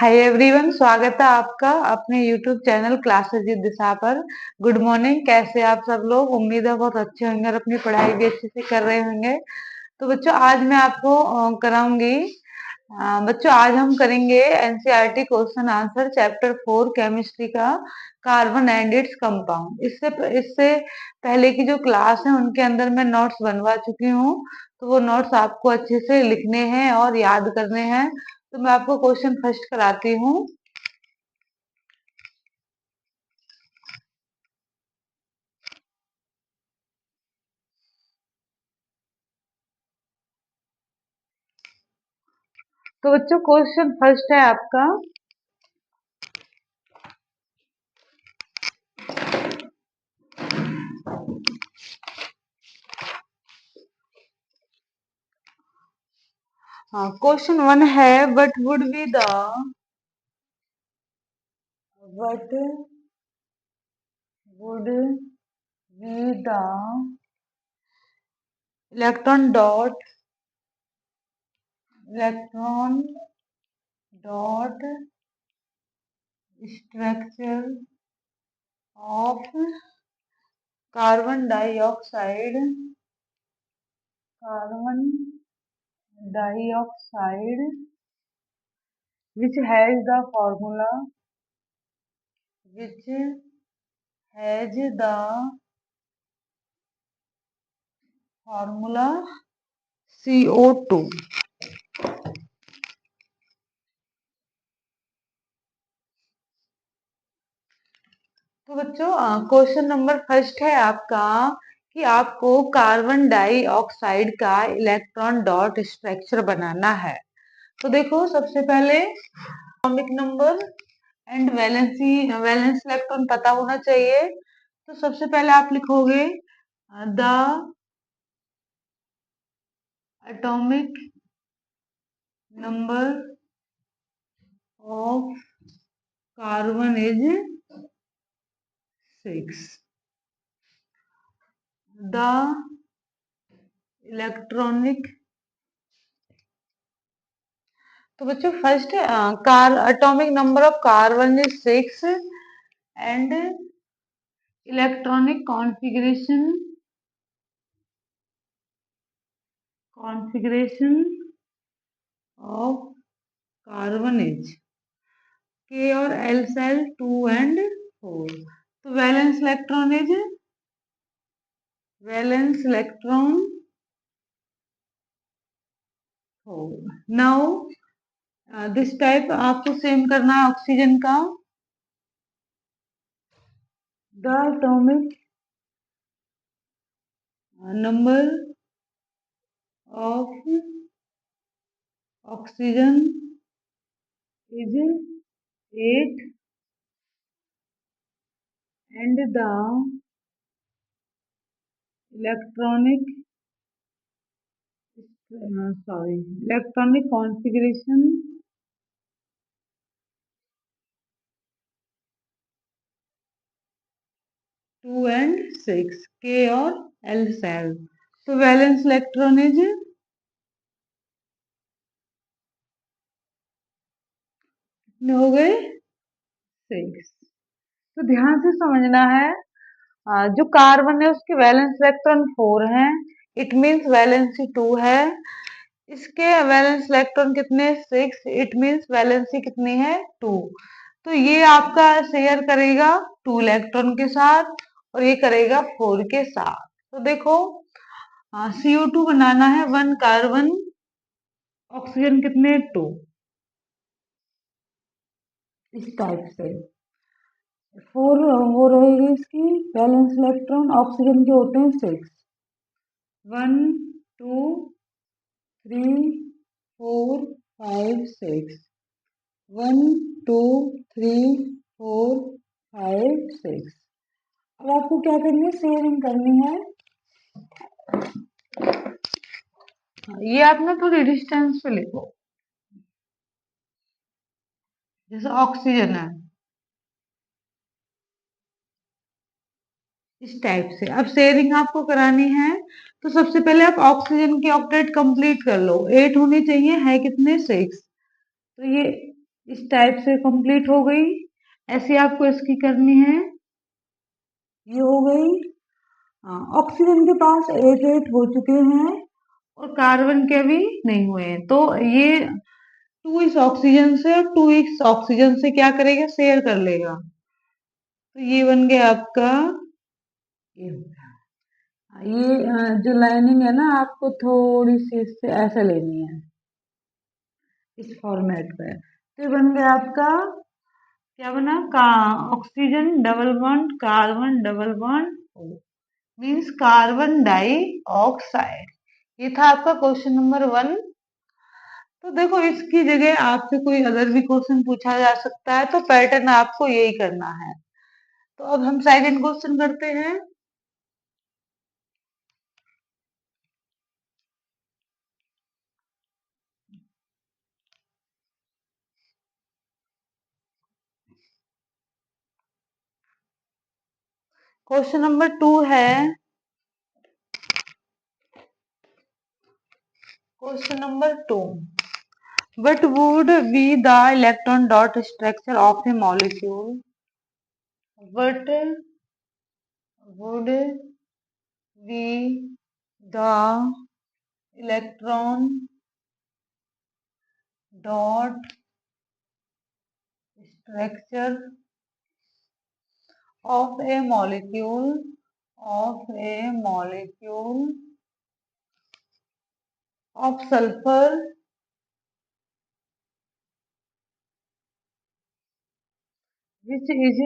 Hi everyone, स्वागत है आपका अपने यूट्यूब चैनल क्लासेस विद दिशा पर। Good morning. कैसे आप सब लोग? उम्मीद है बहुत अच्छे होंगे और अपनी पढ़ाई भी अच्छे से कर रहे होंगे। तो बच्चों, आज मैं आपको कराऊंगी। बच्चों, आज हम करेंगे NCERT question answer chapter 4 chemistry का, कार्बन एंड इट्स कंपाउंड। इससे पहले की जो क्लास है उनके अंदर मैं नोट्स बनवा चुकी हूँ, तो वो नोट्स आपको अच्छे से लिखने हैं और याद करने हैं। तो मैं आपको क्वेश्चन फर्स्ट कराती हूँ। तो बच्चों, क्वेश्चन फर्स्ट है आपका। हाँ, क्वेश्चन वन है, what would be the electron dot structure of carbon dioxide carbon dioxide which has the formula which has the formula CO2। तो बच्चों, क्वेश्चन नंबर फर्स्ट है आपका कि आपको कार्बन डाइऑक्साइड का इलेक्ट्रॉन डॉट स्ट्रक्चर बनाना है। तो देखो, सबसे पहले atomic number and valence electron पता होना चाहिए। तो सबसे पहले आप लिखोगे the atomic number of carbon is 6। The electronic, तो बच्चों first car atomic number of carbon is 6 and electronic configuration of carbon is K और L सेल 2 एंड 4। तो valence electron 4। Now this type आपको सेम करना है oxygen का। The atomic number of oxygen is 8 and the electronic electronic configuration 2 and 6 K और L cell. तो valence electron is कितने हो गए? 6। तो ध्यान से समझना है, जो कार्बन है उसके वैलेंस इलेक्ट्रॉन 4 है, इट मीन्स वैलेंसी 2 है। इसके वैलेंस इलेक्ट्रॉन कितने? 6, इट मीन्स वैलेंसी कितनी है? 2। तो ये आपका शेयर करेगा 2 इलेक्ट्रॉन के साथ और ये करेगा 4 के साथ। तो देखो, CO2 बनाना है 1 कार्बन, ऑक्सीजन कितने? 2। इस टाइप से 4 वो रहेगी इसकी वैलेंस इलेक्ट्रॉन, ऑक्सीजन के होते हैं 6। 1 2 3 4 5 6। 1 2 3 4 5 6। अब आपको क्या करनी है? शेयरिंग करनी है। ये आप ना थोड़ी डिस्टेंस पे लिखो, जैसे ऑक्सीजन है इस टाइप से। अब शेयरिंग आपको करानी है, तो सबसे पहले आप ऑक्सीजन की ऑक्टेट कंप्लीट कर लो। 8 होनी चाहिए, है कितने? 6। तो ये इस टाइप से कंप्लीट हो गई। ऐसे आपको इसकी करनी है। ये हो गई। ऑक्सीजन के पास 8 हो चुके हैं और कार्बन के भी नहीं हुए हैं, तो ये 2 इस ऑक्सीजन से और 2 इस ऑक्सीजन से क्या करेगा, शेयर कर लेगा। तो ये बन गया आपका। ये जो लाइनिंग है ना, आपको थोड़ी सी इससे ऐसे लेनी है, इस फॉर्मेट पे। तो ये बन गया आपका, क्या बना, का oxygen double bond carbon double bond O, means carbon dioxide. ये था आपका क्वेश्चन नंबर 1। तो देखो, इसकी जगह आपसे कोई अदर भी क्वेश्चन पूछा जा सकता है, तो पैटर्न आपको यही करना है। तो अब हम सेकंड क्वेश्चन करते हैं। क्वेश्चन नंबर 2 है। Question number 2, what would be the electron dot structure of a molecule? What would be the electron dot structure of a molecule of sulfur which is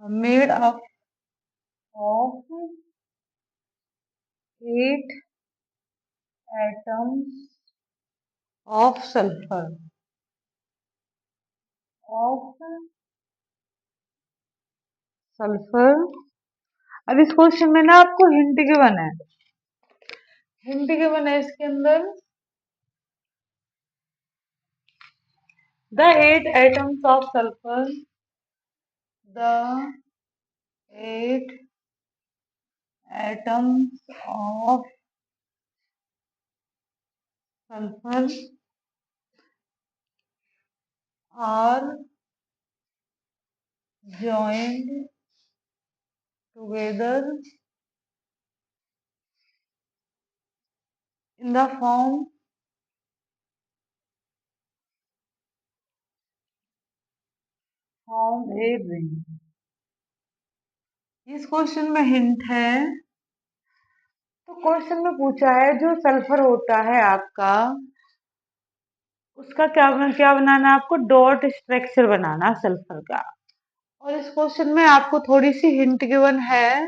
made up of 8 atoms of of sulfur। अब इस question में ना आपको hint given है। Hint given है इसके अंदर, the 8 atoms of sulfur, the 8 atoms of sulfur are joined together in the form a ring। इस क्वेश्चन में हिंट है। तो क्वेश्चन में पूछा है जो सल्फर होता है आपका, उसका क्या बनाना है आपको, डॉट स्ट्रक्चर बनाना सल्फर का। और इस क्वेश्चन में आपको थोड़ी सी हिंट गिवन है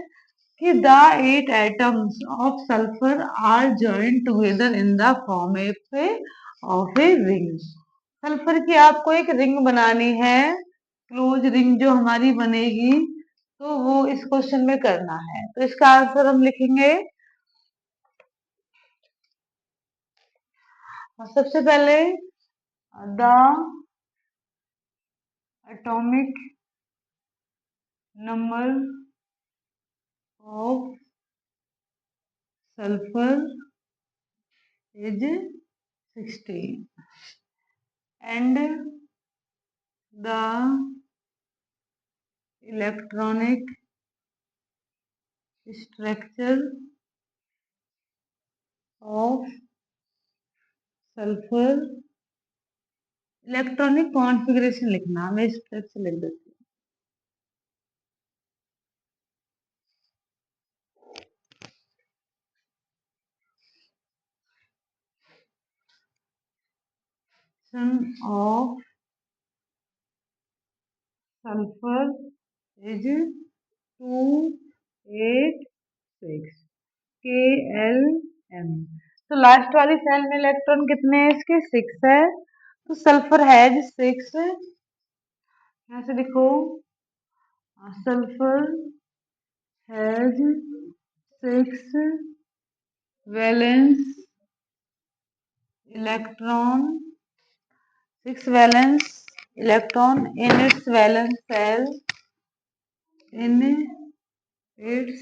कि the 8 atoms of sulfur are joined together in the form of a ring। Sulphur की आपको एक रिंग बनानी है, क्लोज रिंग जो हमारी बनेगी, तो वो इस क्वेश्चन में करना है। तो इसका आंसर हम लिखेंगे। सबसे पहले the atomic number of sulphur is 16 and the electronic structure of sulfur, electronic configuration लिखना, मैं इस तरह से लिख देती हूँ। Of sulphur is 286 KLM। तो लास्ट वाली सेल में इलेक्ट्रॉन कितने हैं इसके, 6 है। तो सल्फर हैज 6, यहाँ से लिखो, sulphur has 6 valence electron, 6 valence electron in its valence shell, in its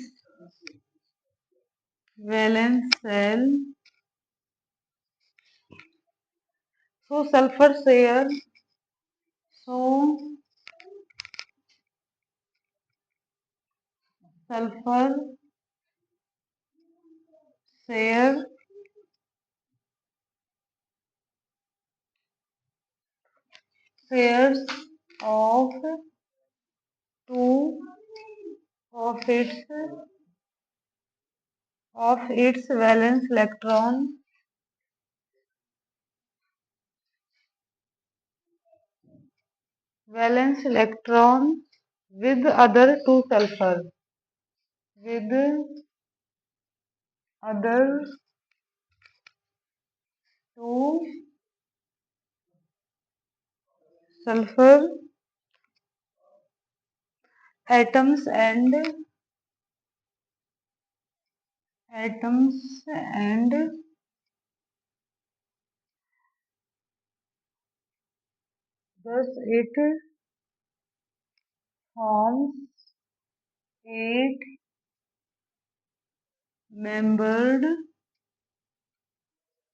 valence shell So sulfur share, so sulfur share shares of two of its valence electron with other two sulfur with other two sulfur atoms and thus it forms eight membered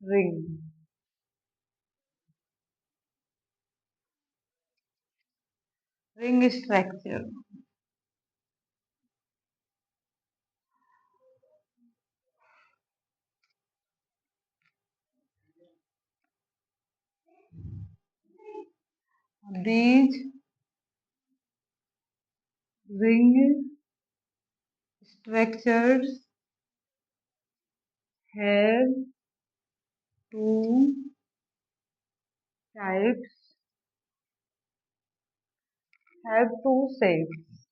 ring. Ring structure. These ring structures have two types, have two shapes,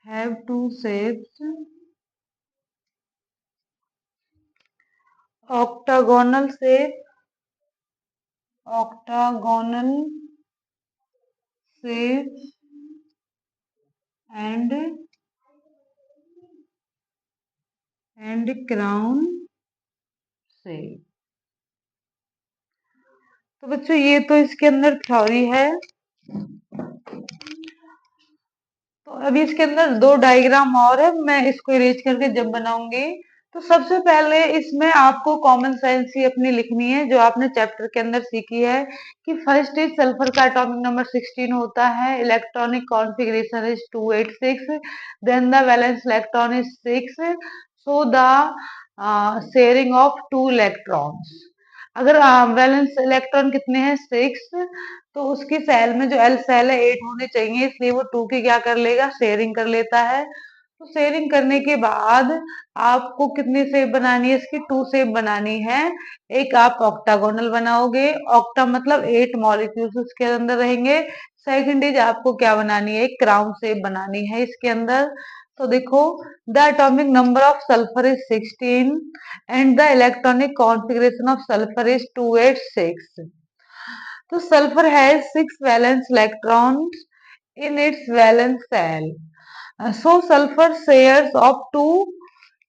have two shapes, octagonal shape, octagonal shape and crown shape. तो बच्चों ये तो इसके अंदर theory है। तो अभी इसके अंदर दो डायग्राम और है, मैं इसको इरेज करके जब बनाऊंगी। तो सबसे पहले इसमें आपको कॉमन सेंस ही अपनी लिखनी है जो आपने चैप्टर के अंदर सीखी है कि फर्स्ट इज सल्फर का एटॉमिक नंबर 16 होता है, electronic configuration is 286, then the valence electron is 6, so the sharing of two electrons. अगर वैलेंस इलेक्ट्रॉन कितने हैं 6, तो उसकी सेल में जो एल सेल है 8 होने चाहिए, इसलिए वो 2 की क्या कर लेगा, शेयरिंग कर लेता है। तो शेयरिंग करने के बाद आपको कितनी शेप बनानी है, इसकी 2 शेप बनानी है। एक आप ऑक्टागोनल बनाओगे, ऑक्टा मतलब 8 मॉलिक्यूल्स उसके अंदर रहेंगे। सेकंड इज आपको क्या बनानी है, एक क्राउन शेप बनानी है इसके अंदर। तो देखो, the atomic number of sulphur is 16 and the electronic configuration of sulphur is 286। तो sulphur has 6 valence electrons in its valence cell. So sulfur shares of two,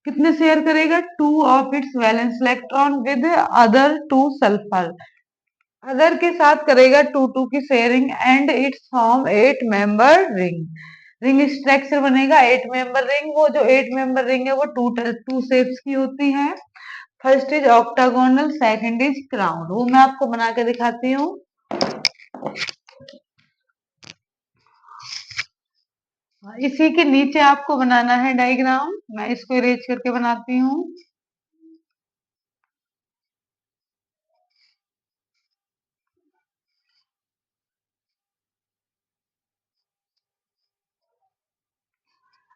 कितने शेयर करेगा, two of its valence electron with other two sulphur, other के साथ करेगा to to की sharing and it's form 8 member ring. Ring structure बनेगा 8 member ring. वो जो 8 member ring है वो टू शेप्स की होती है। First is octagonal, second is crown. वो मैं आपको बना के दिखाती हूँ। इसी के नीचे आपको बनाना है डायग्राम, मैं इसको इरेज करके बनाती हूँ।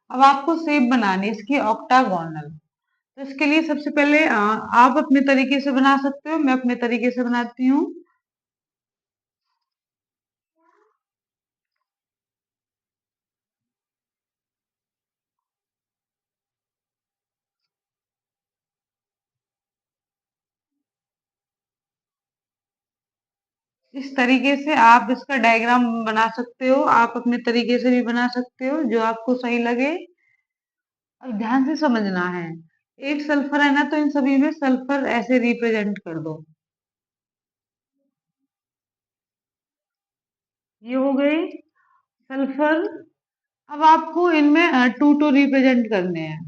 अब आपको शेप बनानी है इसकी ऑक्टागोनल। तो इसके लिए सबसे पहले आप अपने तरीके से बना सकते हो, मैं अपने तरीके से बनाती हूँ। इस तरीके से आप इसका डायग्राम बना सकते हो, आप अपने तरीके से भी बना सकते हो, जो आपको सही लगे। अब ध्यान से समझना है, 8 सल्फर है ना, तो इन सभी में सल्फर ऐसे रिप्रेजेंट कर दो। ये हो गई सल्फर। अब आपको इनमें टू टू रिप्रेजेंट करने हैं।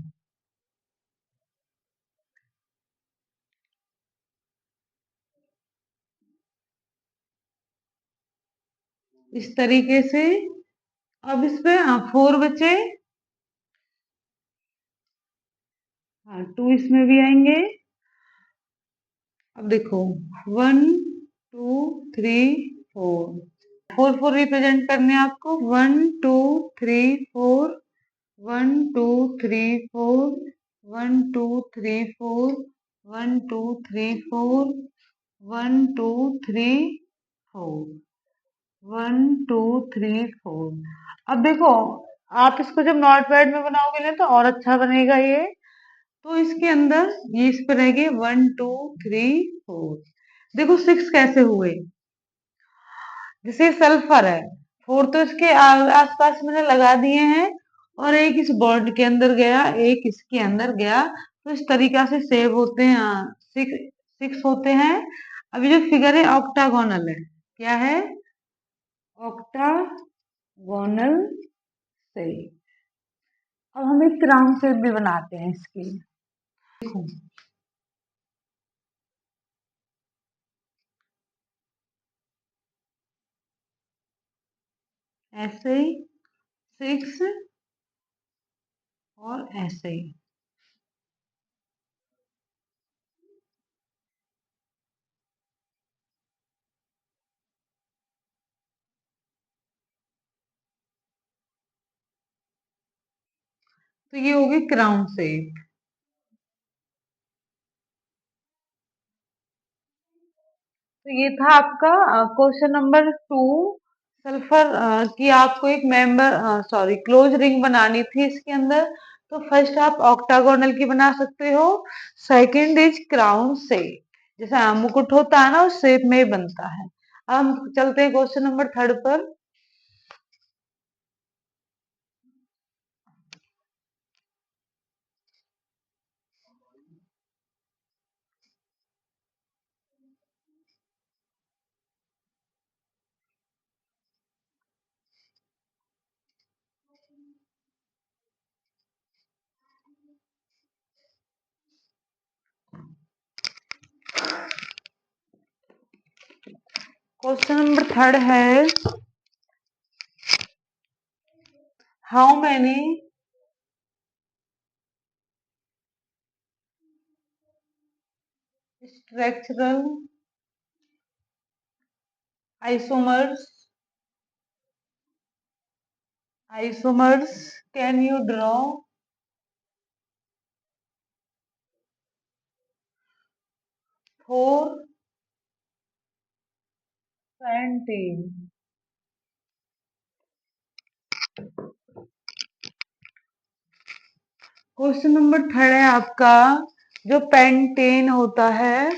इस तरीके से। अब इसमें 4 बचे। हाँ, 2 इसमें भी आएंगे। अब देखो 1 2 3 4, 4 रिप्रेजेंट करने हैं आपको। 1 2 3 4, 1 2 3 4, 1 2 3 4, 1 2 3 4, 1 2 3 4, 1 2 3 4। अब देखो, आप इसको जब नोट पैड में बनाओगे ना तो और अच्छा बनेगा ये। तो इसके अंदर ये इस पे रहेंगे 1 2 3 4। देखो 6 कैसे हुए, जैसे सल्फर है, 4 तो इसके आसपास मैंने लगा दिए हैं, और एक इस बॉन्ड के अंदर गया, एक इसके अंदर गया, तो इस तरीका से सेव होते हैं। 6 होते हैं। अभी जो फिगर है ऑक्टागोनल है, क्या है? ऑक्टागोनल से। अब हम एक क्राउन शेप भी बनाते हैं इसकी। देखो ऐसे ही 6 और ऐसे ही। तो ये होगी क्राउन शेप। तो ये था आपका क्वेश्चन नंबर 2। सल्फर की आपको एक मेंबर सॉरी क्लोज रिंग बनानी थी इसके अंदर। तो फर्स्ट आप ऑक्टागोनल की बना सकते हो। सेकंड इज क्राउन शेप, जैसा मुकुट होता है ना उस शेप में ही बनता है। अब हम चलते हैं क्वेश्चन नंबर 3 पर। क्वेश्चन नंबर 3 है, how many structural isomers can you draw for painting? Question number 3 है आपका, जो पेंटेन होता है,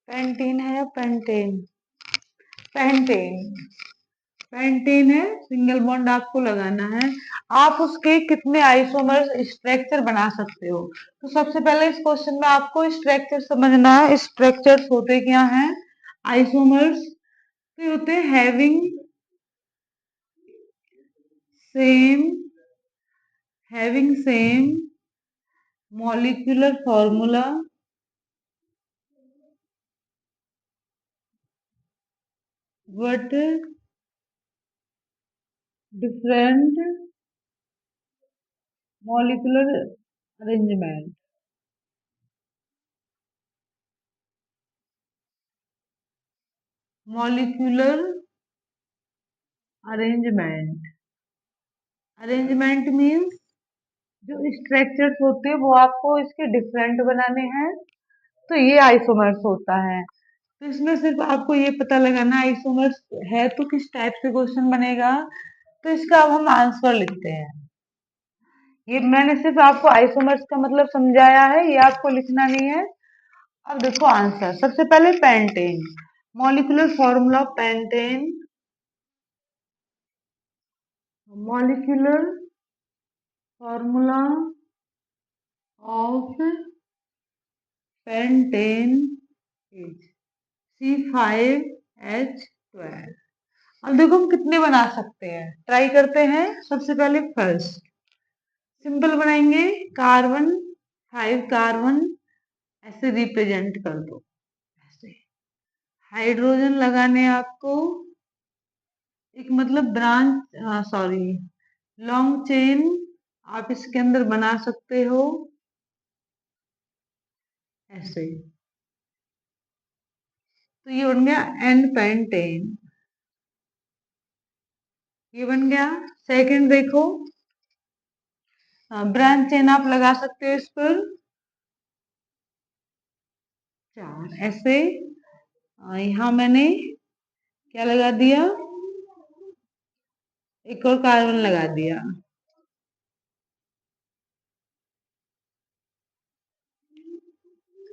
पेंटेन है या पेंटेन, पेंटेन, पेंटेन है, सिंगल बॉन्ड आपको लगाना है। आप उसके कितने आइसोमर्स स्ट्रक्चर बना सकते हो? तो सबसे पहले इस क्वेश्चन में आपको स्ट्रक्चर समझना है। स्ट्रक्चर्स होते क्या हैं? आइसोमर्स तो होते हैं same having same molecular formula but different molecular arrangement. Molecular arrangement, arrangement means जो स्ट्रक्चर्स होते हैं वो आपको इसके डिफरेंट बनाने हैं, तो ये आइसोमर्स होता है। तो इसमें सिर्फ आपको ये पता लगाना आइसोमर्स है तो किस टाइप से क्वेश्चन बनेगा। तो इसका अब हम आंसर लिखते हैं। ये मैंने सिर्फ आपको आइसोमर्स का मतलब समझाया है, ये आपको लिखना नहीं है। अब देखो आंसर, सबसे पहले pentane, molecular formula pentane, molecular formula of pentane is C5H12। अब देखो हम कितने बना सकते हैं, ट्राई करते हैं। सबसे पहले फर्स्ट सिंपल बनाएंगे, कार्बन 5 कार्बन ऐसे रिप्रेजेंट कर दो, ऐसे। हाइड्रोजन लगाने आपको एक मतलब ब्रांच, सॉरी, लॉन्ग चेन आप इसके अंदर बना सकते हो ऐसे। तो ये बन गया एंड पेंटेन, ये बन गया। सेकंड देखो, ब्रांच चेन आप लगा सकते हो इस पर 4 ऐसे। यहाँ मैंने क्या लगा दिया, एक और कार्बन लगा दिया।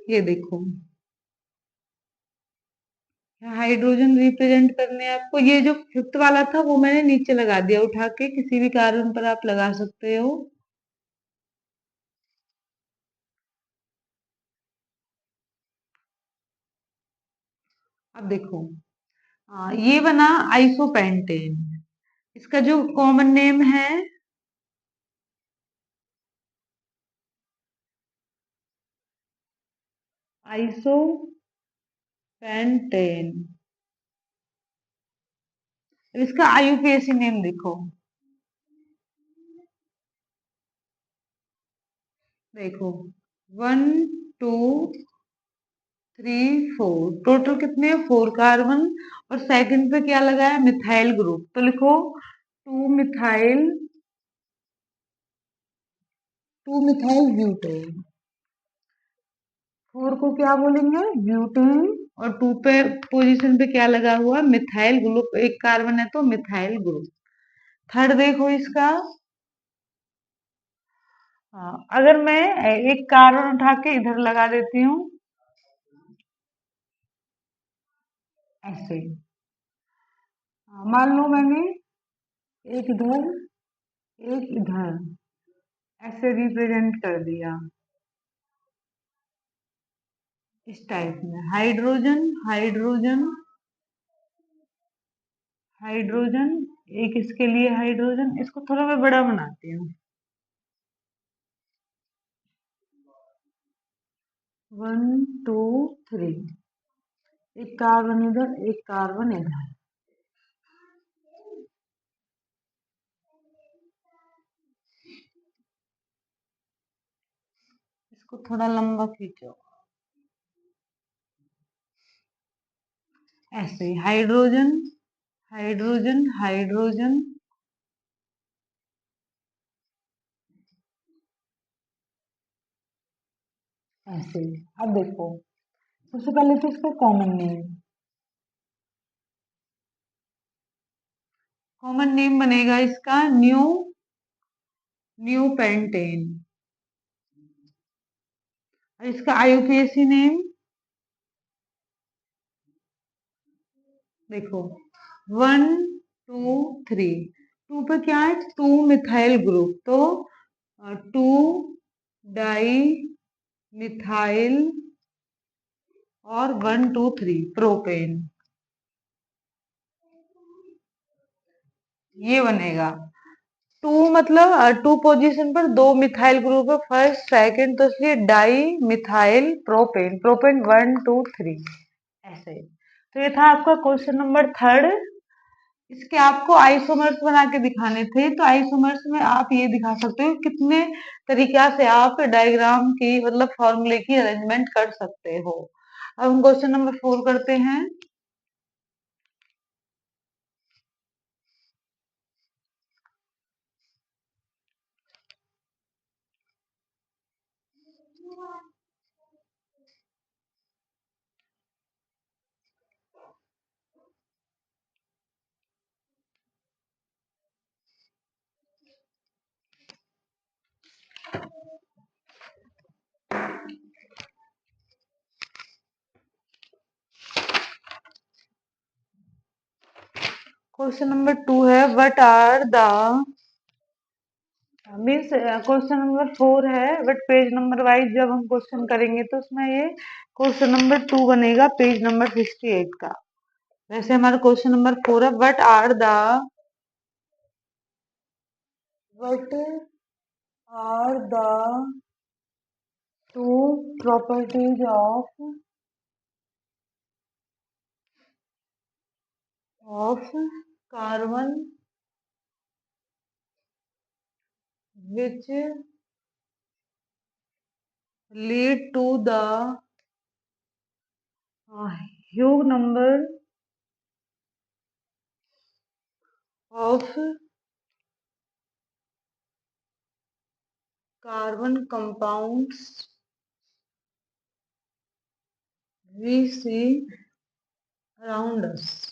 ये देखो, हाइड्रोजन रिप्रेजेंट करने आपको, ये जो फिफ्थ वाला था वो मैंने नीचे लगा दिया उठा के, किसी भी कार्बन पर आप लगा सकते हो। अब देखो, ये बना आइसोपेंटेन, इसका जो कॉमन नेम है आइसोपेंटेन। इसका आईयूपीएसी नेम देखो, देखो 1 2 3 4, टोटल कितने, 4 कार्बन। और सेकंड पे क्या लगा है, मिथाइल ग्रुप, तो लिखो 2 मिथाइल, 2 मिथाइल ब्यूटेन। 4 को क्या बोलेंगे, ब्यूटेन। और 2 पे पोजीशन पे क्या लगा हुआ, मिथाइल ग्रुप, एक कार्बन है तो मिथाइल ग्रुप। थर्ड देखो इसका, अगर मैं एक कार्बन उठा के इधर लगा देती हूँ ऐसे, मान लो मैंने एक इधर एक इधर ऐसे रिप्रेजेंट कर दिया, इस टाइप में, हाइड्रोजन हाइड्रोजन हाइड्रोजन, एक इसके लिए हाइड्रोजन, इसको थोड़ा मैं बड़ा बनाती हूँ, 1 2 3, एक कार्बन इधर एक कार्बन इधर। इसको थोड़ा लंबा खींचो ऐसे, हाइड्रोजन हाइड्रोजन हाइड्रोजन ऐसे। अब देखो, सबसे पहले तो इसका कॉमन नेम बनेगा इसका न्यू, न्यू पेंटेन। इसका आईयूपीएसी नेम देखो, 1 2 3, 2 पे क्या है, 2 मिथाइल ग्रुप, तो 2 डाई मिथाइल और 1 2 3 प्रोपेन, ये बनेगा। 2 मतलब 2 पोजीशन पर 2 मिथाइल ग्रुप है, फर्स्ट सेकंड, तो इसलिए डाई मिथाइल प्रोपेन, प्रोपेन 1 2 3 ऐसे। तो ये था आपका क्वेश्चन नंबर थर्ड। इसके आपको आइसोमर्स बना के दिखाने थे, तो आइसोमर्स में आप ये दिखा सकते हो कितने तरीका से आप डायग्राम की मतलब फॉर्मूले की अरेंजमेंट कर सकते हो। अब हम क्वेश्चन नंबर 4 करते हैं। क्वेश्चन नंबर 2 है, what are the, means question number 4 है, बट पेज नंबर वाइज जब हम क्वेश्चन करेंगे तो उसमें ये क्वेश्चन नंबर 2 बनेगा पेज नंबर 68 का। वैसे हमारा क्वेश्चन नंबर 4 है, what are the two properties of carbon which lead to the huge number of carbon compounds we see around us.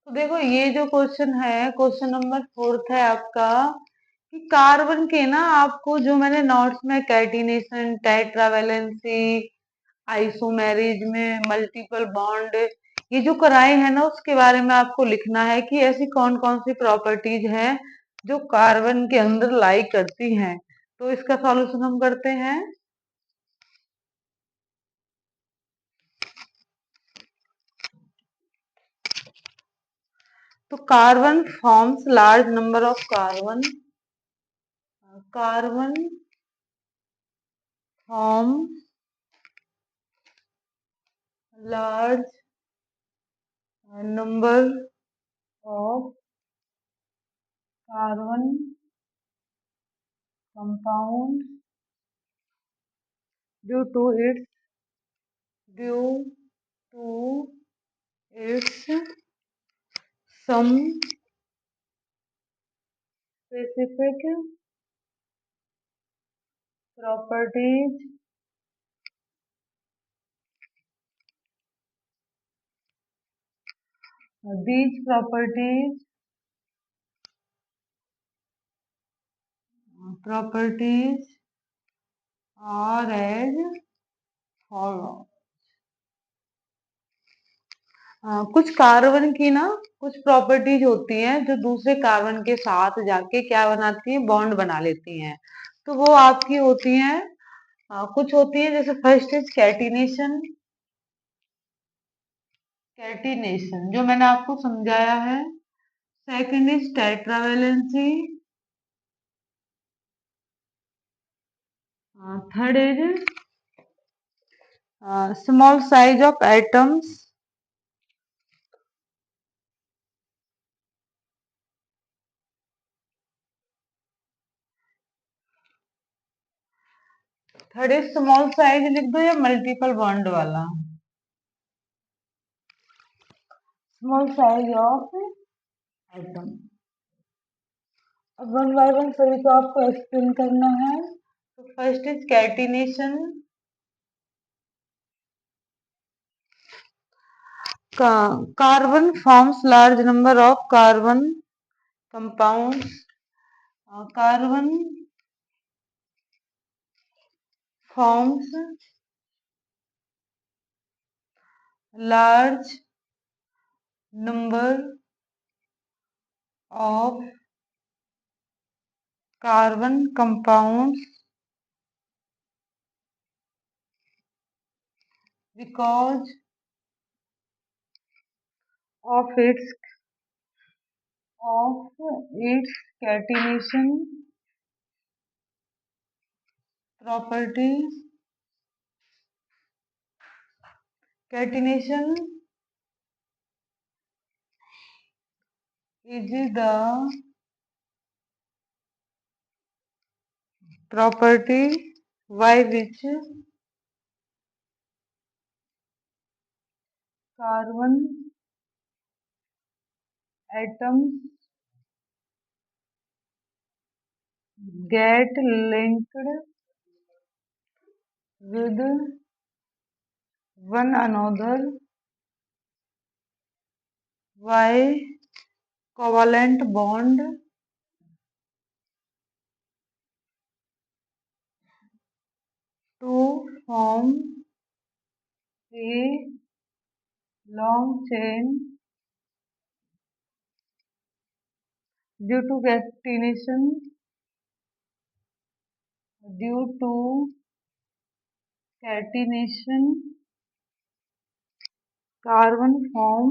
तो देखो ये जो क्वेश्चन है, क्वेश्चन नंबर 4 है आपका, कि कार्बन के ना आपको जो मैंने नोट्स में कैटिनेशन, टेट्रावेलेंसी, आइसोमेरिज में मल्टीपल बॉन्ड ये जो कराए हैं ना, उसके बारे में आपको लिखना है कि ऐसी कौन कौन सी प्रॉपर्टीज हैं जो कार्बन के अंदर लाई करती हैं। तो इसका सॉल्यूशन हम करते हैं। तो carbon forms large number of carbon, carbon form large number of carbon compounds due to due to its some specific properties. These properties are as follow. कुछ कार्बन की ना कुछ प्रॉपर्टीज होती हैं जो दूसरे कार्बन के साथ जाके क्या बनाती हैं, बॉन्ड बना लेती हैं। तो वो आपकी होती हैं, कुछ होती है, जैसे फर्स्ट इज कैटिनेशन, कैटिनेशन जो मैंने आपको समझाया है। Second is tetravalency, third is small size of atoms, third is small size लिख दो या मल्टीपल बॉन्ड वाला, स्मॉल साइज ऑफ एटम। अब वन बाय वन सभी को आपको एक्सप्लेन करना है। तो first is catenation, carbon forms large number of carbon compounds, carbon forms large number of carbon compounds because of its catenation properties. Catenation is the property by which carbon atoms get linked with one another by covalent bond to form a long chain. Due to due to catenation, carbon form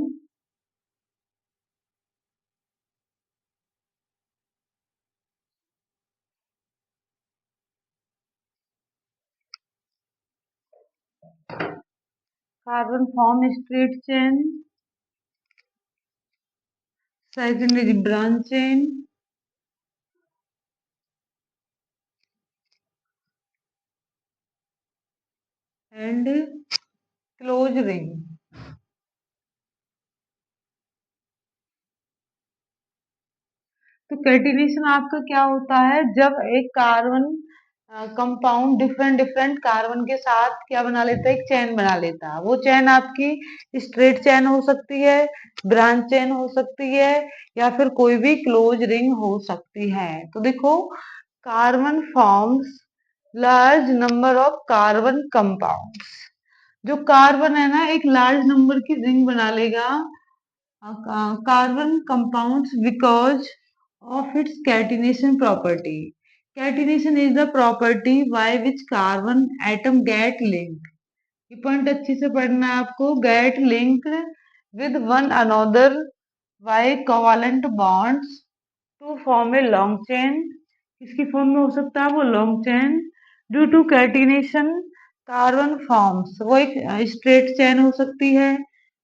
carbon form straight chain, second is branch chain, and close ring. तो catenation आपका क्या होता है, जब एक carbon compound different different carbon के साथ क्या बना लेता है, एक चेन बना लेता है। वो चेन आपकी स्ट्रेट चेन हो सकती है, ब्रांच चेन हो सकती है, या फिर कोई भी क्लोज रिंग हो सकती है। तो देखो, carbon forms large number of carbon compounds. जो कार्बन है ना, एक लार्ज नंबर की रिंग बना लेगा carbon compounds because of its catenation property. Catenation is the property by which carbon atom get linked. ये पॉइंट अच्छे से पढ़ना है आपको। Get linked with one another by covalent bonds to form a long chain. किसकी form में हो सकता है वो long chain. Due to catenation carbon forms, वो एक स्ट्रेट चेन हो सकती है,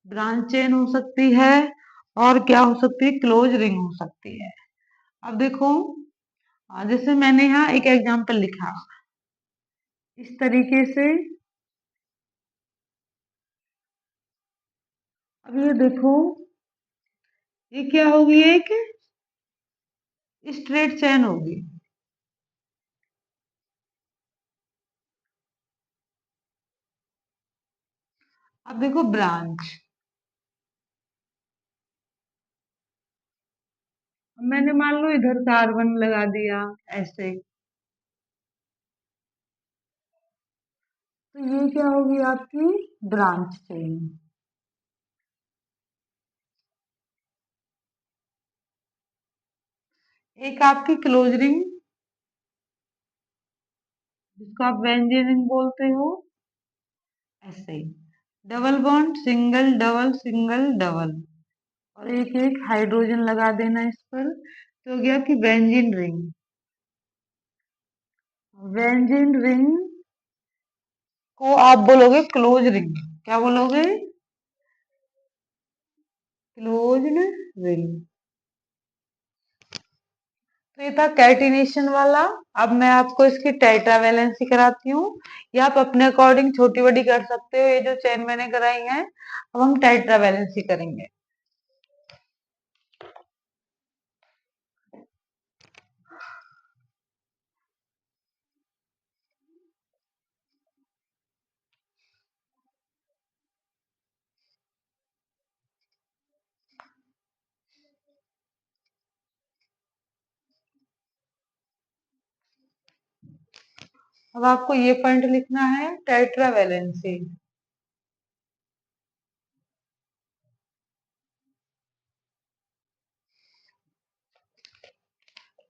ब्रांच चेन हो सकती है, और क्या हो सकती है, क्लोज रिंग हो सकती है। अब देखो, जैसे मैंने यहाँ एक एग्जांपल लिखा इस तरीके से। अब ये देखो, ये क्या होगी, एक स्ट्रेट चेन होगी। अब देखो ब्रांच, मैंने मान लो इधर कार्बन लगा दिया ऐसे, तो ये क्या होगी आपकी ब्रांच चेन। एक आपकी क्लोज रिंग, जिसको आप बेंजीन रिंग बोलते हो, ऐसे ही double bond, single double single double, और एक एक हाइड्रोजन लगा देना इस पर, तो हो गया आपकी बेंजीन रिंग। बेंजीन रिंग को आप बोलोगे क्लोज रिंग। क्या बोलोगे, क्लोज्ड रिंग। तो ये था कैटिनेशन वाला। अब मैं आपको इसकी टेट्रावैलेंसी कराती हूँ। ये आप अपने अकॉर्डिंग छोटी बड़ी कर सकते हो। ये जो चेन मैंने कराई है, अब हम टेट्रावैलेंसी करेंगे। अब आपको ये पॉइंट लिखना है, tetravalency.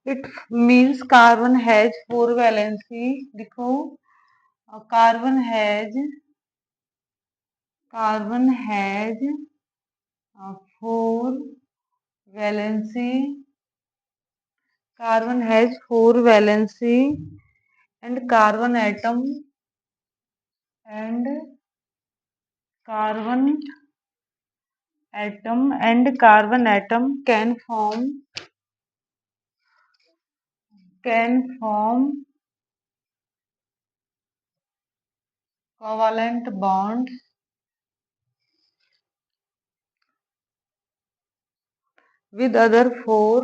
It means carbon has four valency. लिखो, carbon has four valency, carbon has four valency, and carbon atom and carbon atom can form covalent bonds with other four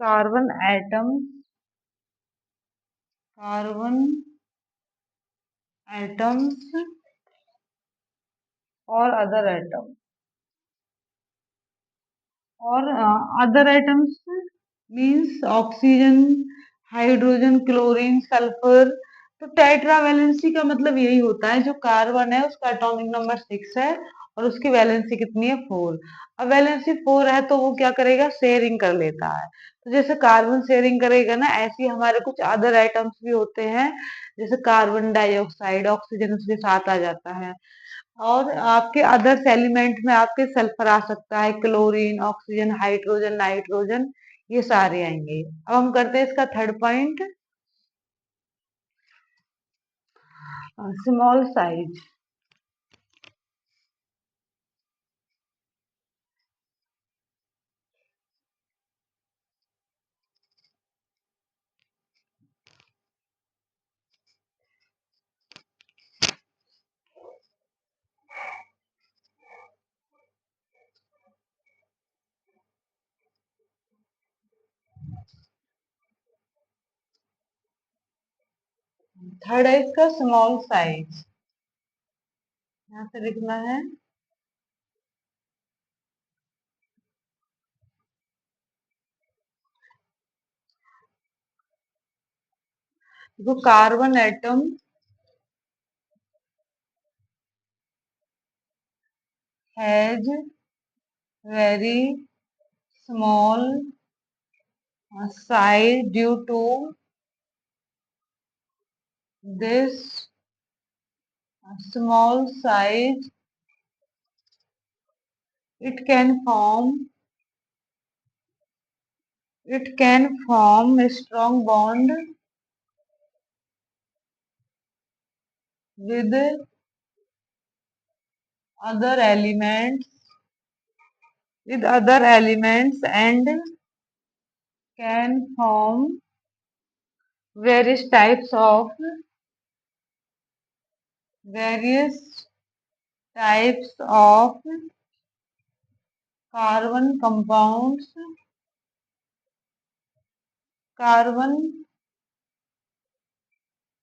carbon atoms और other atom, और other atoms means oxygen, hydrogen, chlorine, sulphur. तो tetravalency का मतलब यही होता है, जो carbon है उसका एटॉमिक नंबर 6 है और उसकी वैलेंसी कितनी है, 4। अब वैलेंसी 4 है तो वो क्या करेगा, शेयरिंग कर लेता है। तो जैसे कार्बन शेयरिंग करेगा ना, ऐसे ही हमारे कुछ अदर आइटम्स भी होते हैं, जैसे कार्बन डाइऑक्साइड, ऑक्सीजन उसके साथ आ जाता है। और आपके अदर्स एलिमेंट में आपके सल्फर आ सकता है, क्लोरीन, ऑक्सीजन, हाइड्रोजन, नाइट्रोजन, ये सारे आएंगे। अब हम करते हैं इसका third point, small size. Third है इसका स्मॉल साइज। यहाँ से लिखना है जो carbon atom has very small size. Due to this small size, it can form a strong bond with other elements and can form various various types of carbon compounds. Carbon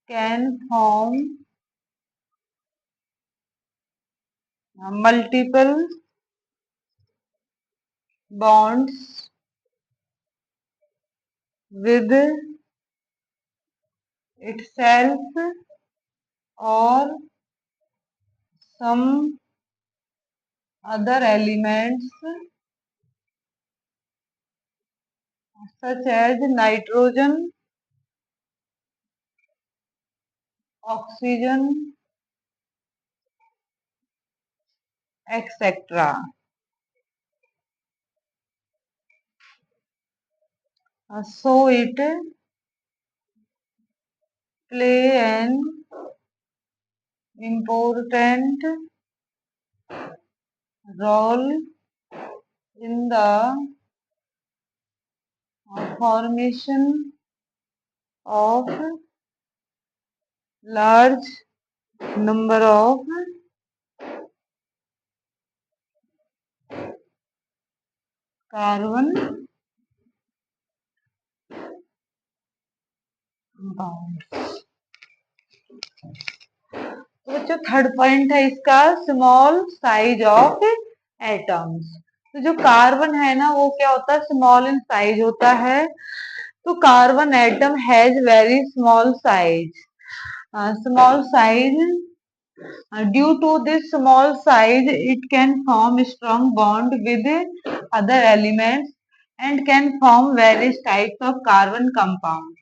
can form multiple bonds with itself or some other elements such as nitrogen, oxygen, etc. So it play an important role in the formation of large number of carbon compounds. तो बच्चों third point है इसका small size of atoms. तो जो carbon है ना वो क्या होता है, स्मॉल इन साइज होता है। तो carbon atom has very small size. Small size, due to this small size it can form strong bond with other elements and can form various types of carbon compound.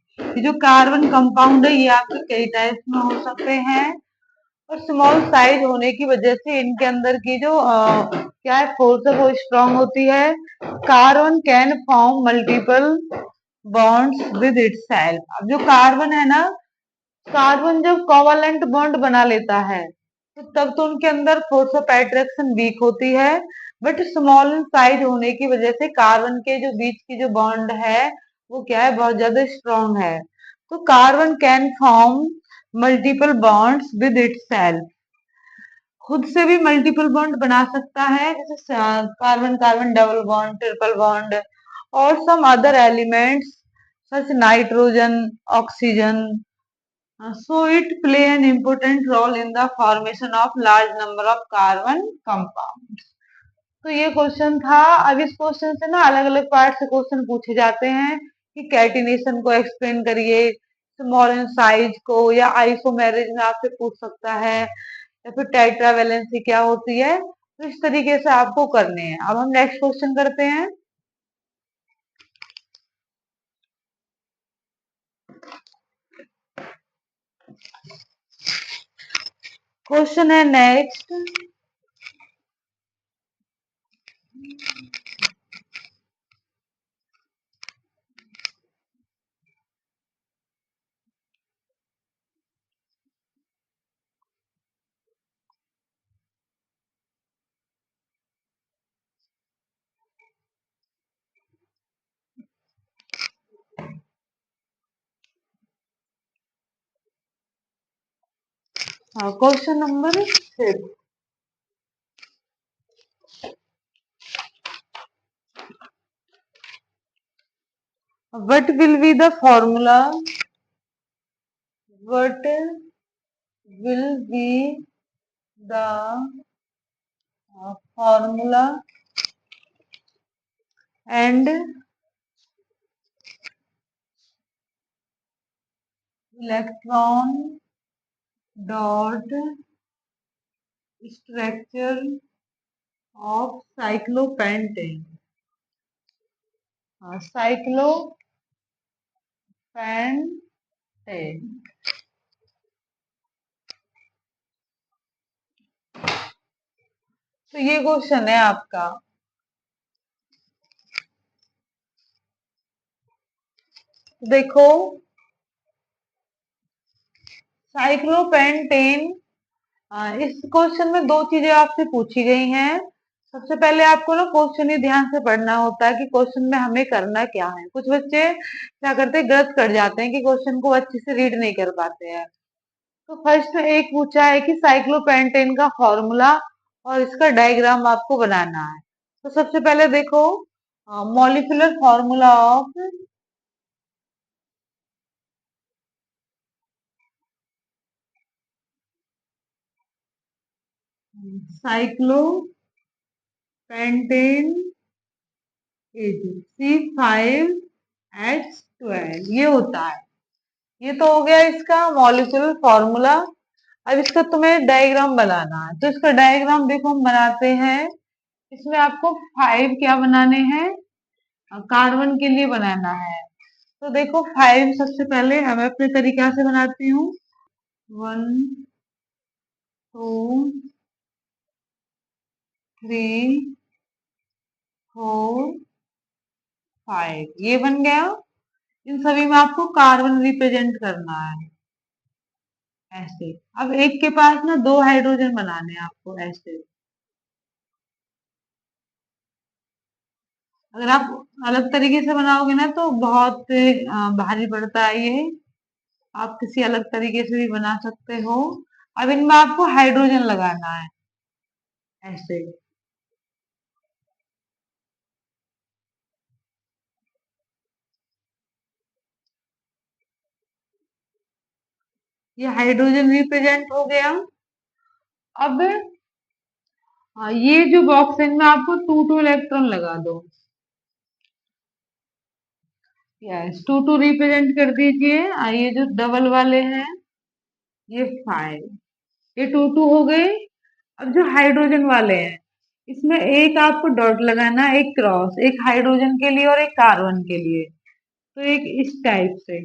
जो carbon compound है ये आपके कई types में हो सकते हैं और स्मॉल साइज होने की वजह से इनके अंदर की जो क्या है फोर्स है वो स्ट्रांग होती है। Carbon can form multiple bonds with itself. अब जो कार्बन है ना, कार्बन जब कोवलेंट बॉन्ड बना लेता है तो तब तो उनके अंदर फोर्स ऑफ अट्रैक्शन वीक होती है, बट स्मॉल साइज होने की वजह से कार्बन के जो बीच की जो बॉन्ड है वो क्या है, बहुत ज्यादा स्ट्रांग है। तो carbon can form multiple bonds with itself, खुद से भी मल्टीपल बॉन्ड बना सकता है, जैसे carbon carbon double bond, triple bond और some other elements such nitrogen, oxygen. So it play an important role in the formation of large number of carbon compounds. तो ये क्वेश्चन था। अब इस क्वेश्चन से ना अलग अलग पार्ट से क्वेश्चन पूछे जाते हैं कि कैटिनेशन को एक्सप्लेन करिए, स्मॉल इन साइज को, या आइसोमेरेज में आपसे पूछ सकता है, या फिर टेट्रावेलेंसी क्या होती है। तो इस तरीके से आपको करने हैं। अब हम नेक्स्ट क्वेश्चन करते हैं। क्वेश्चन है next, question number 6. What will be the formula? What will be the formula and electron dot structure of cyclopentane? Cyclopentane. तो ये क्वेश्चन है आपका. देखो, साइक्लोपेंटेन, इस क्वेश्चन में दो चीजें आपसे पूछी गई हैं. सबसे पहले आपको ना क्वेश्चन ही ध्यान से पढ़ना होता है कि क्वेश्चन में हमें करना क्या है. कुछ बच्चे क्या करते हैं, गलत कर जाते हैं कि क्वेश्चन को अच्छे से रीड नहीं कर पाते हैं. तो फर्स्ट में एक पूछा है कि साइक्लोपेंटेन का फॉर्मूला और इसका डायग्राम आपको बनाना है. तो सबसे पहले देखो, molecular formula of cyclopentane is C5H12. ये होता है. ये तो हो गया इसका मॉलिक्यूलर फॉर्मूला. अब इसका तुम्हें डायग्राम बनाना है. तो इसका डायग्राम देखो हम बनाते हैं. इसमें आपको 5 क्या बनाने हैं, कार्बन के लिए बनाना है. तो देखो 5 सबसे पहले मैं अपने तरीका से बनाती हूँ. 1 2 3 4 5 ये बन गया. इन सभी में आपको कार्बन रिप्रेजेंट करना है ऐसे. अब एक के पास ना दो हाइड्रोजन बनाने हैं आपको ऐसे. अगर आप अलग तरीके से बनाओगे ना तो बहुत भारी पड़ता है ये. आप किसी अलग तरीके से भी बना सकते हो. अब इनमें आपको हाइड्रोजन लगाना है ऐसे. ये हाइड्रोजन रिप्रेजेंट हो गया. अब ये जो बॉक्स है इनमें आपको 2 इलेक्ट्रॉन लगा दो. यस, 2 रिप्रेजेंट कर दीजिए. ये जो डबल वाले हैं ये 5, ये 2 हो गए. अब जो हाइड्रोजन वाले हैं इसमें एक आपको डॉट लगाना है, एक क्रॉस, एक हाइड्रोजन के लिए और एक कार्बन के लिए. तो एक इस टाइप से.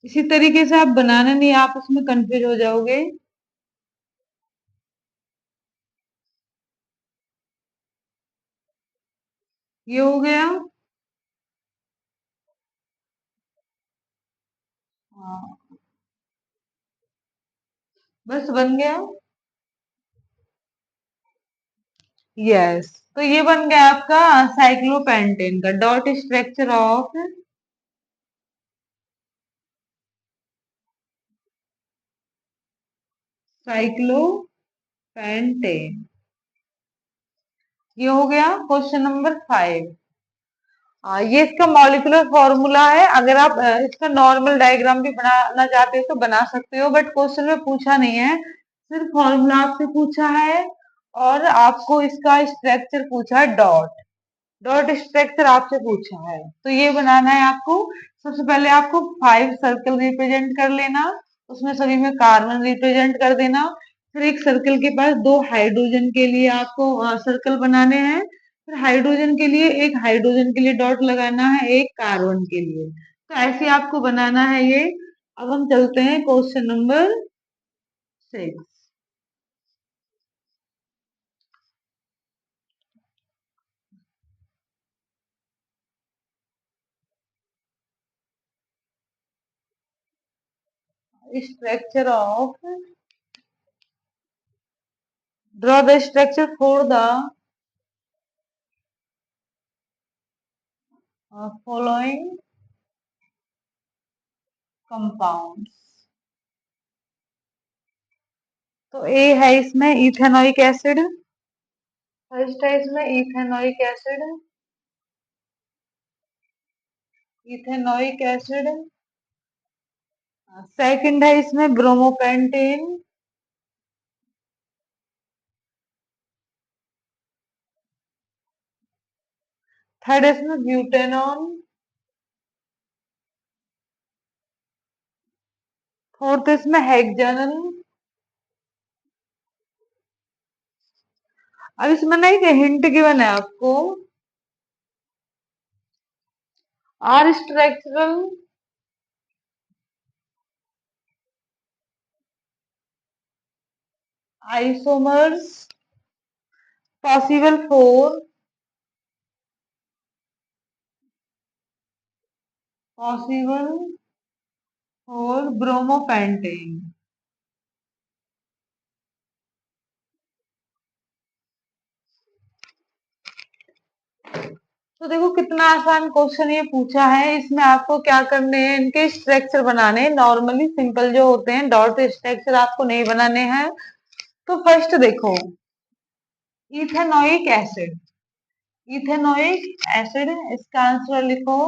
इसी तरीके से आप बनाना नहीं, आप उसमें कंफ्यूज हो जाओगे. ये हो गया. हाँ, बस बन गया. यस, तो ये बन गया आपका साइक्लोपेंटेन का डॉट स्ट्रक्चर ऑफ साइक्लोपेंटेन. ये हो गया क्वेश्चन नंबर 5. ये इसका मॉलिक्यूलर फॉर्मूला है. अगर आप इसका नॉर्मल डायग्राम भी बनाना चाहते हो तो बना सकते हो, बट क्वेश्चन में पूछा नहीं है, सिर्फ फॉर्मूला आपसे पूछा है. और आपको इसका स्ट्रक्चर पूछा है, डॉट डॉट स्ट्रक्चर आपसे पूछा है. तो ये बनाना है आपको. सबसे पहले आपको 5 सर्कल रिप्रेजेंट कर लेना, उसमें सभी में कार्बन रिप्रेजेंट कर देना. फिर एक सर्कल के पास दो हाइड्रोजन के लिए आपको सर्कल बनाने हैं. फिर हाइड्रोजन के लिए एक हाइड्रोजन के लिए डॉट लगाना है, एक कार्बन के लिए. तो ऐसे आपको बनाना है ये. अब हम चलते हैं question number 6. Structure of draw the structure for the following compounds. तो ए है इसमें इथेनोइक एसिड, फर्स्ट है इसमें ethanoic acid, ethanoic acid. Second है इसमें ब्रोमोपेंटेन, थर्ड है इसमें ब्यूटेनॉन, फोर्थ इसमें हेक्सानल। अब इसमें ना एक हिंट गिवन है आपको, are structural isomers possible for bromopentane. तो देखो कितना आसान क्वेश्चन ये पूछा है। इसमें आपको क्या करने हैं, इनके स्ट्रक्चर बनाने हैं, नॉर्मली सिंपल जो होते हैं, डॉट स्ट्रक्चर आपको नहीं बनाने हैं। तो फर्स्ट देखो, इथेनोइक एसिड, इथेनोइक एसिड इसका आंसर लिखो,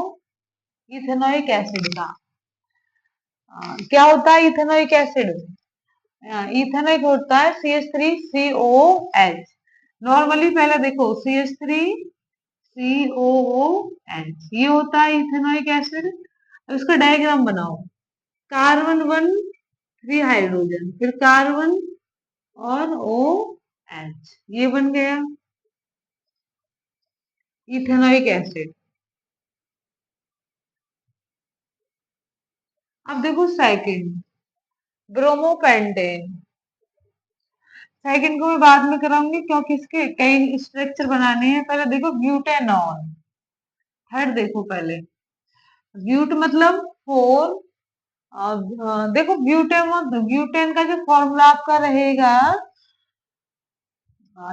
इथेनोइक एसिड का क्या होता है इथेनोइक एसिड? इथेनोइक होता है CH3COOH। नॉर्मली पहले देखो CH3COOH, ये होता है इथेनोइक एसिड। अब इसका डायग्राम बनाओ, कार्बन वन, थ्री हाइड्रोजन, फिर कार्बन और OH, ये बन गया इथेनोइक एसिड। अब देखो सेकंड, ब्रोमोपेंटेन। सेकंड को मैं बाद में कराऊंगी क्योंकि इसके कई स्ट्रक्चर बनाने हैं। पहले देखो ब्यूटेनॉन, थर्ड देखो पहले, ब्यूट मतलब फोर। देखो ब्यूटेन का जो फॉर्मूला आपका रहेगा,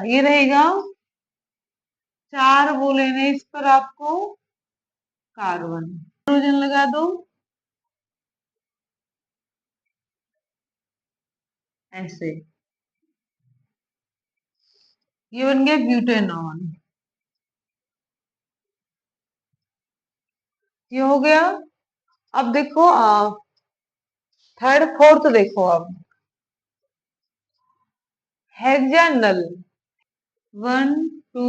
ये रहेगा, चार वो लेने इस पर आपको कार्बन, हाइड्रोजन लगा दो ऐसे, ये बन गया ब्यूटेनॉन, ये हो गया। अब देखो थर्ड फोर्थ देखो, अब हेक्सानल, 1 2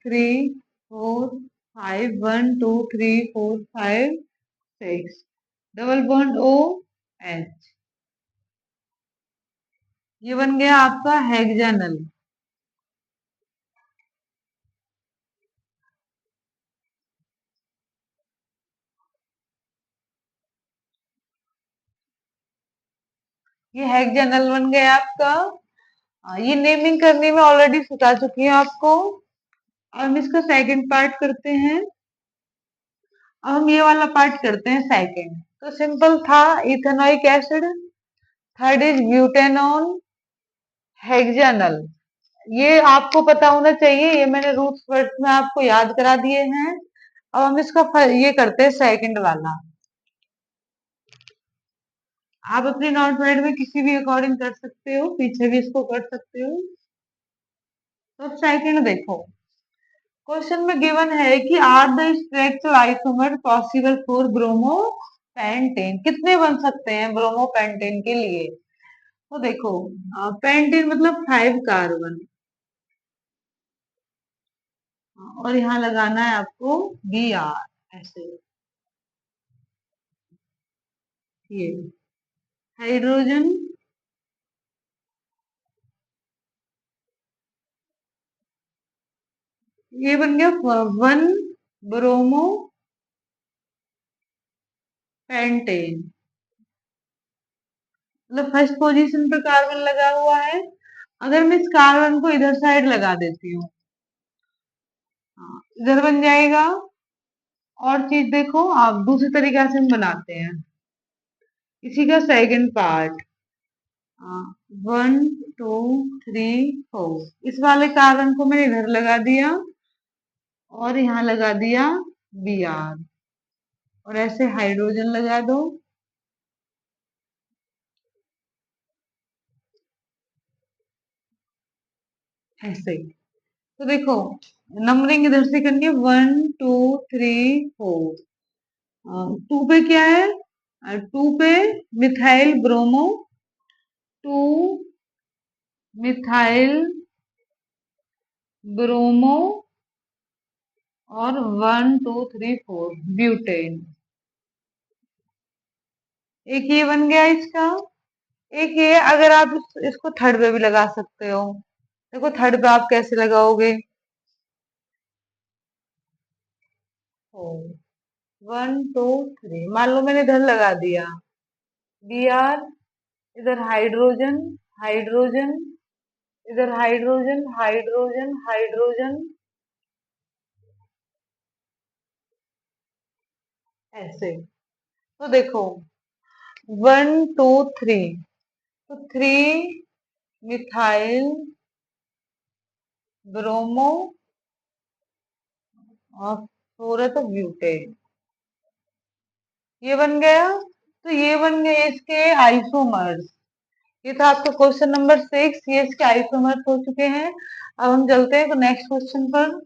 3 4 5, 1 2 3 4 5 6, डबल बॉन्ड OH, ये बन गया आपका हेक्सानल। ये हेक्सानल बन गया आपका। ये नेमिंग करने में ऑलरेडी सिखा चुकी हूँ आपको। अब हम इसका सेकंड पार्ट करते हैं। अब हम ये वाला पार्ट करते हैं सेकंड। तो सिंपल था, ethanoic acid, third is butanone, hexanal, ये आपको पता होना चाहिए, ये मैंने रूट्स वर्ड्स में आपको याद करा दिए हैं। अब हम इसका ये करते हैं सेकंड वाला। आप अपनी नोट पैड में किसी भी अकॉर्डिंग कर सकते हो, पीछे भी इसको कर सकते हो। तो सेकंड देखो, क्वेश्चन में गिवन है कि are the structural isomer possible for bromopentane, कितने बन सकते हैं ब्रोमोपेंटेन के लिए? तो देखो, पेंटेन मतलब 5 कार्बन, और यहाँ लगाना है आपको Br ऐसे, ये हाइड्रोजन, ये बन गया 1 ब्रोमो पेंटेन, मतलब फर्स्ट पोजीशन पे कार्बन लगा हुआ है। अगर मैं इस कार्बन को इधर साइड लगा देती हूँ, इधर बन जाएगा। और चीज देखो, आप दूसरी तरीका से हम बनाते हैं इसी का सेकंड पार्ट, 1 2 3 4, इस वाले कार्बन को मैंने इधर लगा दिया और यहाँ लगा दिया Br, और ऐसे हाइड्रोजन लगा दो, ऐसे। तो देखो नंबरिंग इधर से करनी है, 1 2 3 4। 2 पे क्या है, 2 पे मिथाइल ब्रोमो, 2 मिथाइल ब्रोमो, और 1 2 3 4 ब्यूटेन। एक ये बन गया इसका। एक ये, अगर आप इसको थर्ड पे भी लगा सकते हो। देखो थर्ड पे आप कैसे लगाओगे। ओ, 1 2 3, मान लो मैंने इधर लगा दिया बी आर, इधर हाइड्रोजन, हाइड्रोजन, इधर हाइड्रोजन, हाइड्रोजन, हाइड्रोजन, ऐसे। तो देखो 1 2 3, तो 3 मिथाइल ब्रोमो और 4 है तो ब्यूटेन। ये बन गया। तो ये बन गए इसके आइसोमर्स। ये था आपका क्वेश्चन नंबर 6, ये इसके आइसोमर्स हो चुके हैं। अब हम चलते हैं तो नेक्स्ट क्वेश्चन पर।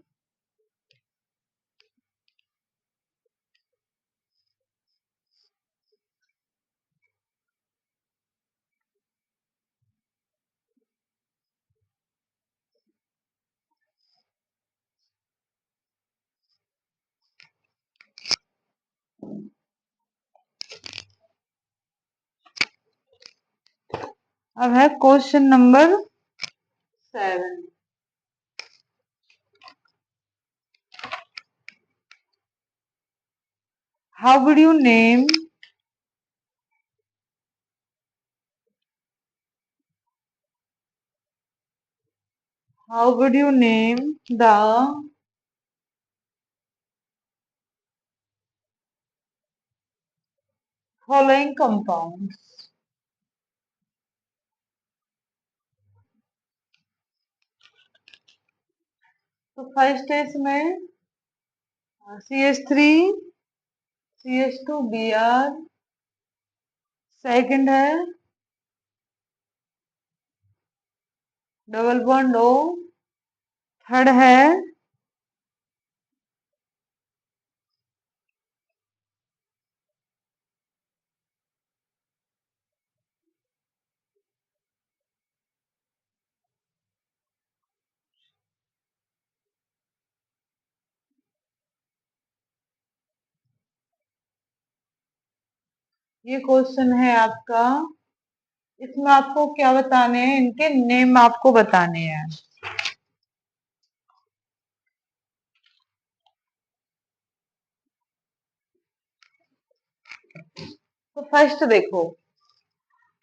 अब है question number 7। How would you name the following compounds. तो फर्स्ट है इसमें CH3 CH2Br, सेकंड है डबल बॉन्ड O, थर्ड है ये क्वेश्चन है आपका। इसमें आपको क्या बताने हैं, इनके नेम आपको बताने हैं। तो फर्स्ट देखो,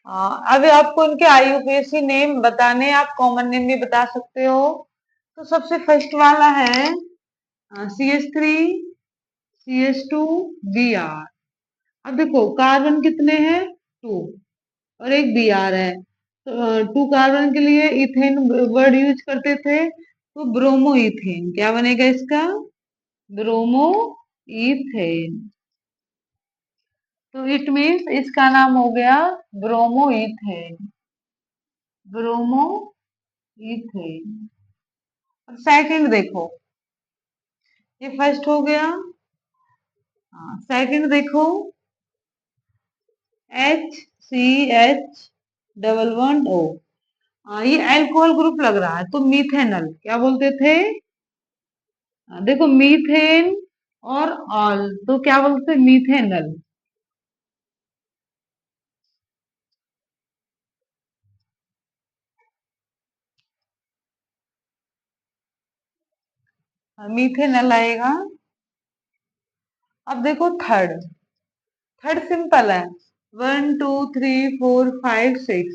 अभी आपको इनके IUPAC नेम बताने हैं, आप कॉमन नेम भी बता सकते हो। तो सबसे फर्स्ट वाला है CH3 CH2Br। अब देखो कार्बन कितने हैं, 2, और एक Br है। तो 2 कार्बन के लिए इथेन वर्ड यूज करते थे, तो ब्रोमो इथेन क्या बनेगा इसका, ब्रोमो इथेन। तो इट मीन्स इसका नाम हो गया ब्रोमो इथेन, ब्रोमो इथेन। अब सेकंड देखो, ये फर्स्ट हो गया। सेकंड देखो HCH डबल 1 O। ये अल्कोहल ग्रुप लग रहा है, तो मीथेनल क्या बोलते थे। देखो मीथेन और ऑल, तो क्या बोलते थे, मीथेनल। मीथेनल आएगा। अब देखो थर्ड, थर्ड सिंपल है, 1 2 3 4 5 6।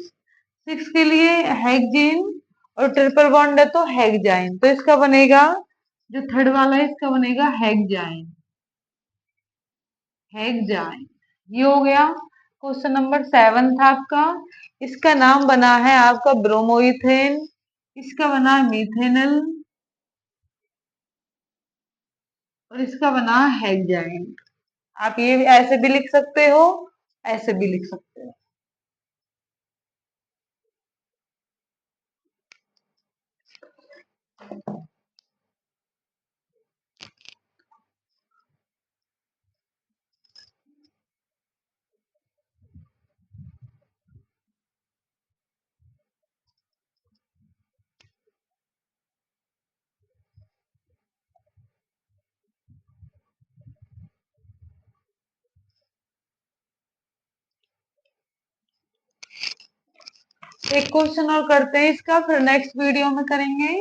6 के लिए हेक्सेन और ट्रिपल बॉन्ड है तो हेक्साइन, तो इसका बनेगा, जो थर्ड वाला है इसका बनेगा हेक्साइन, हेक्साइन। ये हो गया। क्वेश्चन नंबर 7 था आपका। इसका नाम बना है आपका ब्रोमोइथेन, इसका बना है मीथेनल, और इसका बना है हेक्साइन। आप ये ऐसे भी लिख सकते हो, ऐसे भी लिख सकते हो। एक क्वेश्चन और करते हैं इसका, फिर नेक्स्ट वीडियो में करेंगे।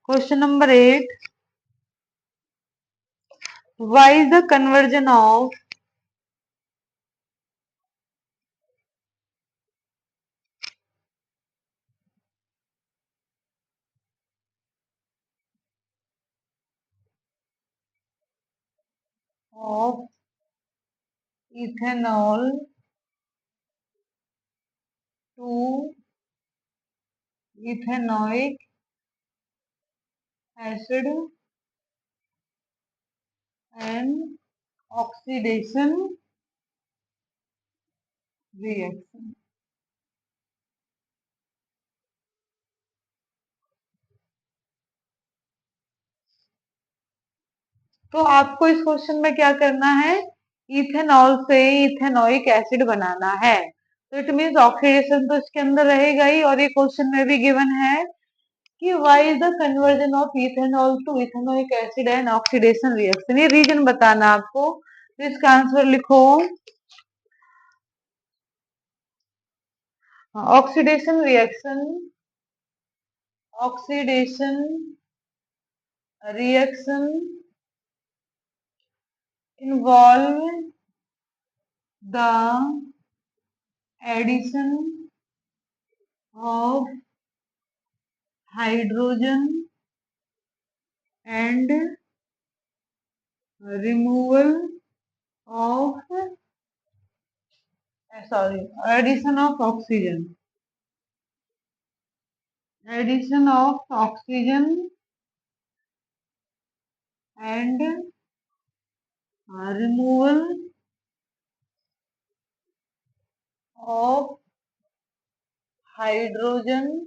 Question number 8, why is the conversion of ethanol to ethanoic acid and oxidation reaction. तो आपको इस क्वेश्चन में क्या करना है, इथेनॉल से इथेनोइक एसिड बनाना है। तो इट मीन्स ऑक्सीडेशन तो इसके अंदर रहेगा ही, और ये क्वेश्चन में भी गिवन है कि why is the conversion of ethanol to ethanoic acid and oxidation reaction, ये रीजन बताना आपको। तो इसका आंसर लिखो, oxidation reaction, oxidation reaction involve the addition of hydrogen and removal of addition of oxygen, addition of oxygen and removal of hydrogen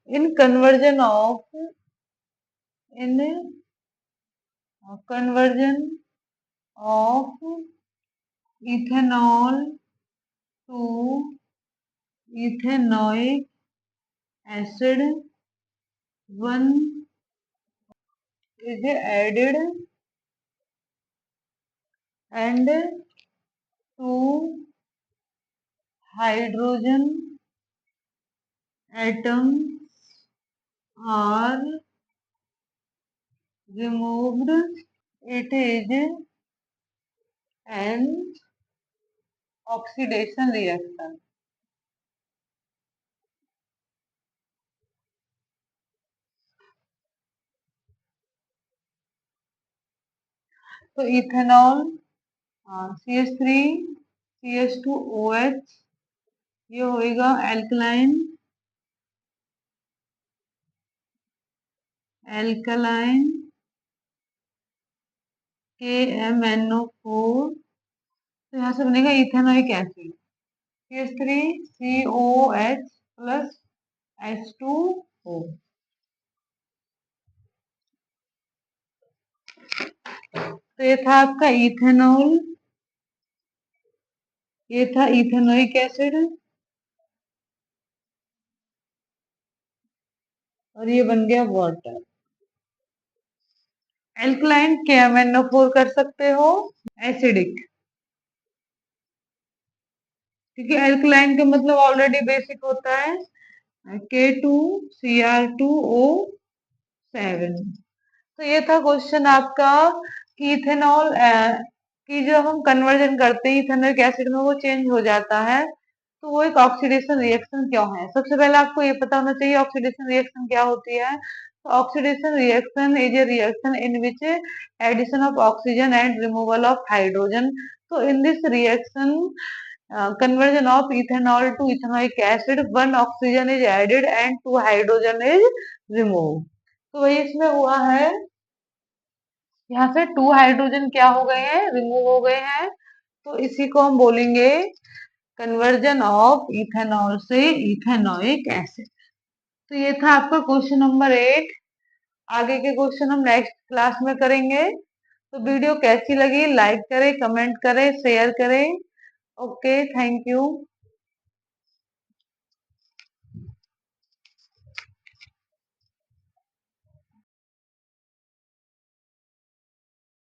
in conversion of in conversion of ethanol to ethanoic acid, one is added and two hydrogen atoms are removed. It is an oxidation reaction. तो ethanol CH3 CH2OH, ये होएगा alkaline, alkaline KMNO4, तो यहाँ से बनेगा ethanoic acid CH3COH plus H2O। तो ये था आपका इथेनॉल, ये था इथेनोइक एसिड, और ये बन गया वाटर। एल्कलाइन KMNO4 कर सकते हो, एसिडिक, क्योंकि एल्कलाइन का मतलब ऑलरेडी बेसिक होता है K2Cr2O7। तो ये था क्वेश्चन आपका कि इथेनॉल की जब हम कन्वर्जन करते हैं इथेनॉइक एसिड में, वो चेंज हो जाता है, तो वो एक ऑक्सीडेशन रिएक्शन क्यों है। सबसे पहले आपको ये पता होना चाहिए ऑक्सीडेशन रिएक्शन क्या होती है। तो oxidation reaction is a reaction in which addition of oxygen and removal of hydrogen. तो in this reaction conversion of ethanol to ethanoic acid, one oxygen is added and two hydrogen is removed। तो वही इसमें हुआ है, यहाँ से to hydrogen क्या हो गए हैं, रिमूव हो गए हैं। तो इसी को हम बोलेंगे कन्वर्जन ऑफ इथेनॉल से इथेनोइक एसिड। तो ये था आपका क्वेश्चन नंबर 8। आगे के क्वेश्चन हम नेक्स्ट क्लास में करेंगे। तो वीडियो कैसी लगी, लाइक करें, कमेंट करें, शेयर करें। Okay, thank you.